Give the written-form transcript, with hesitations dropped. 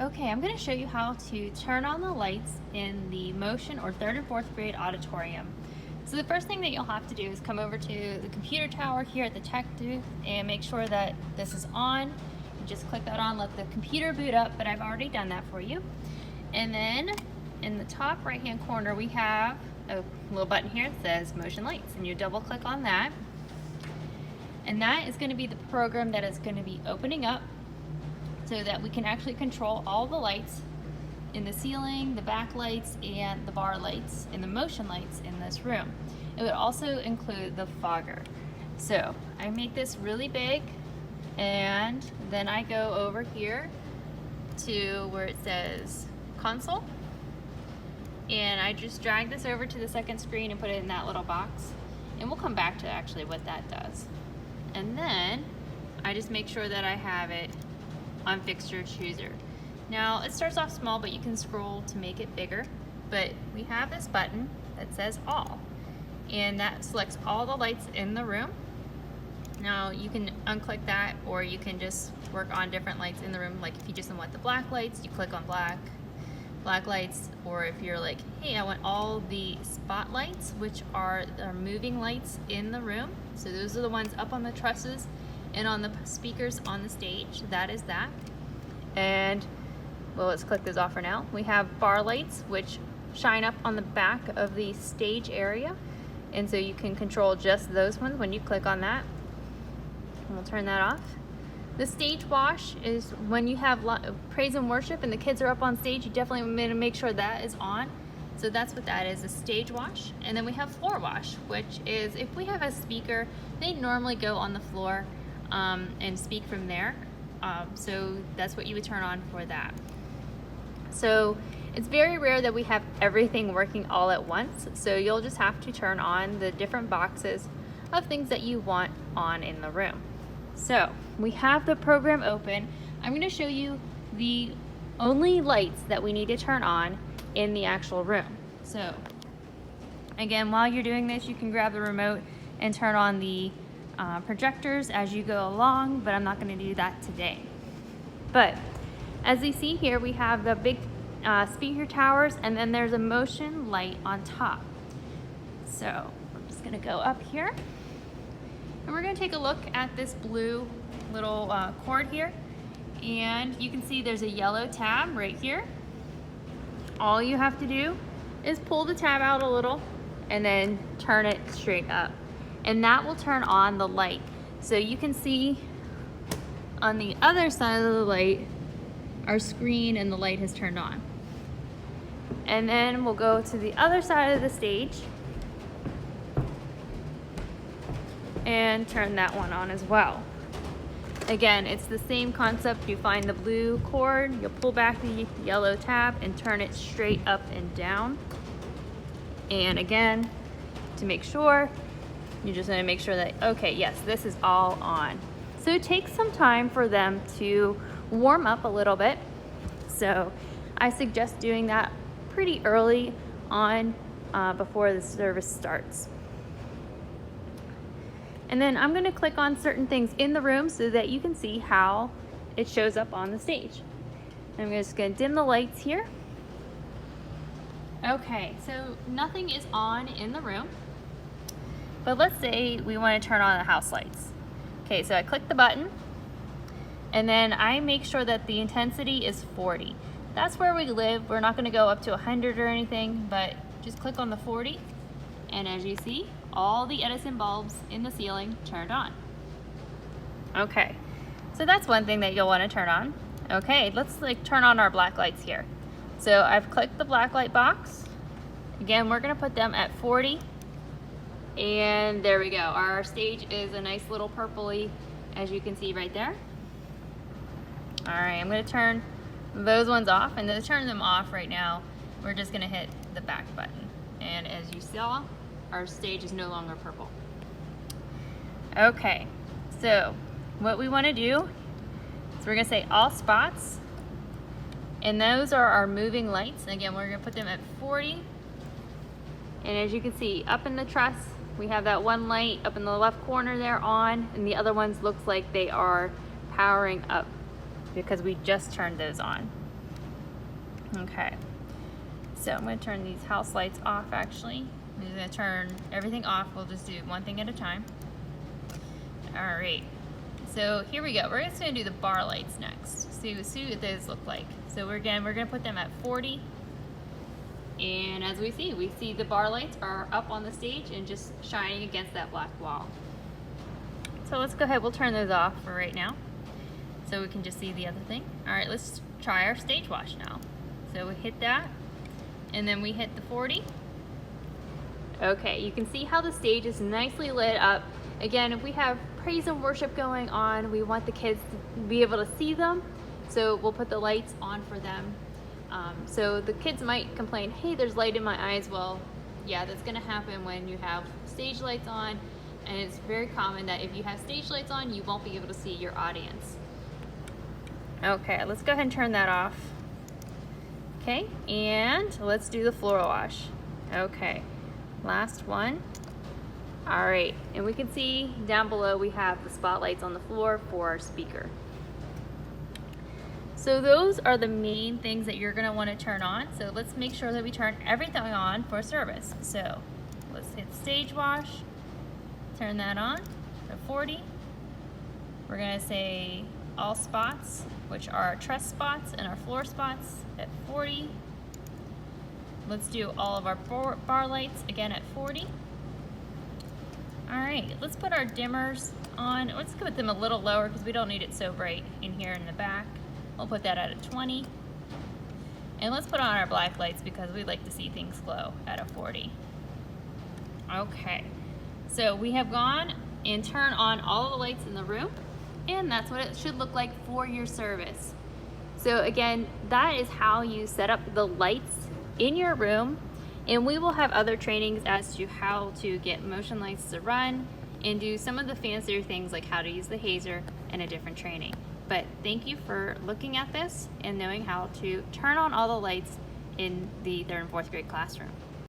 Okay, I'm going to show you how to turn on the lights in the motion or third and fourth grade auditorium. So the first thing that you'll have to do is come over to the computer tower here at the tech booth and make sure that this is on. You just click that on, let the computer boot up, but I've already done that for you. And then in the top right hand corner we have a little button here that says motion lights, and you double click on that. And that is going to be the program that is going to be opening up so that we can actually control all the lights in the ceiling, the back lights, and the bar lights, and the motion lights in this room. It would also include the fogger. So I make this really big, and then I go over here to where it says console, and I just drag this over to the second screen and put it in that little box, and we'll come back to actually what that does. And then I just make sure that I have it on fixture chooser. Now it starts off small, but you can scroll to make it bigger. But we have this button that says all, and that selects all the lights in the room. Now you can unclick that, or you can just work on different lights in the room. Like if you just want the black lights, you click on black lights, or if you're like, hey, I want all the spotlights, which are the moving lights in the room. So those are the ones up on the trusses and on the speakers on the stage. That is that. And well, let's click those off for now. We have bar lights, which shine up on the back of the stage area, and so you can control just those ones when you click on that. And we'll turn that off. The stage wash is when you have praise and worship and the kids are up on stage, you definitely want to make sure that is on. So that's what that is, a stage wash. And then we have floor wash, which is if we have a speaker, they normally go on the floor and speak from there. So that's what you would turn on for that. So it's very rare that we have everything working all at once. So you'll just have to turn on the different boxes of things that you want on in the room. So we have the program open. I'm going to show you the only lights that we need to turn on in the actual room. So again, while you're doing this, you can grab the remote and turn on the projectors as you go along, but I'm not going to do that today. But as you see here, we have the big speaker towers, and then there's a motion light on top. So I'm just going to go up here, and we're going to take a look at this blue little cord here, and you can see there's a yellow tab right here. All you have to do is pull the tab out a little and then turn it straight up, and that will turn on the light. So you can see on the other side of the light, our screen and the light has turned on. And then we'll go to the other side of the stage and turn that one on as well. Again, it's the same concept. You find the blue cord, you'll pull back the yellow tab and turn it straight up and down. And again, to make sure, you just want to make sure that, okay, yes, this is all on. So it takes some time for them to warm up a little bit. So I suggest doing that pretty early on before the service starts. And then I'm going to click on certain things in the room so that you can see how it shows up on the stage. I'm just going to dim the lights here. Okay, so nothing is on in the room, but let's say we want to turn on the house lights. Okay, so I click the button, and then I make sure that the intensity is 40. That's where we live. We're not going to go up to 100 or anything, but just click on the 40, and as you see, all the Edison bulbs in the ceiling turned on. Okay, so that's one thing that you'll want to turn on. Okay, let's turn on our black lights here. So I've clicked the black light box. Again, we're going to put them at 40. And there we go. Our stage is a nice little purpley, as you can see right there. All right, I'm going to turn those ones off. And to turn them off right now, we're just going to hit the back button. And as you saw, our stage is no longer purple. Okay, so what we want to do is we're going to say all spots. And those are our moving lights. And again, we're going to put them at 40. And as you can see, up in the truss, we have that one light up in the left corner there on, and the other ones looks like they are powering up because we just turned those on. Okay, so I'm going to turn these house lights off actually. I'm just going to turn everything off. We'll just do one thing at a time. All right, so here we go. We're just going to do the bar lights next. See what those look like. So we're going to put them at 40. And as we see the bar lights are up on the stage and just shining against that black wall. So let's go ahead, we'll turn those off for right now so we can just see the other thing. All right, let's try our stage wash now. So we hit that, and then we hit the 40. Okay, you can see how the stage is nicely lit up. Again, if we have praise and worship going on, we want the kids to be able to see them, so we'll put the lights on for them. So the kids might complain, hey, there's light in my eyes. Well, yeah, that's gonna happen when you have stage lights on, and it's very common that if you have stage lights on, you won't be able to see your audience. Okay, let's go ahead and turn that off. Okay, and let's do the floor wash. Okay, last one. All right, and we can see down below we have the spotlights on the floor for our speaker. So those are the main things that you're gonna wanna turn on. So let's make sure that we turn everything on for service. So let's hit stage wash, turn that on to 40. We're gonna say all spots, which are our truss spots and our floor spots, at 40. Let's do all of our bar lights again at 40. All right, let's put our dimmers on. Let's put them a little lower because we don't need it so bright in here in the back. We'll put that at a 20. And let's put on our black lights because we like to see things glow at a 40. Okay, so we have gone and turned on all the lights in the room, and that's what it should look like for your service. So again, that is how you set up the lights in your room, and we will have other trainings as to how to get motion lights to run and do some of the fancier things like how to use the hazer in a different training. But thank you for looking at this and knowing how to turn on all the lights in the 3rd and 4th grade classroom.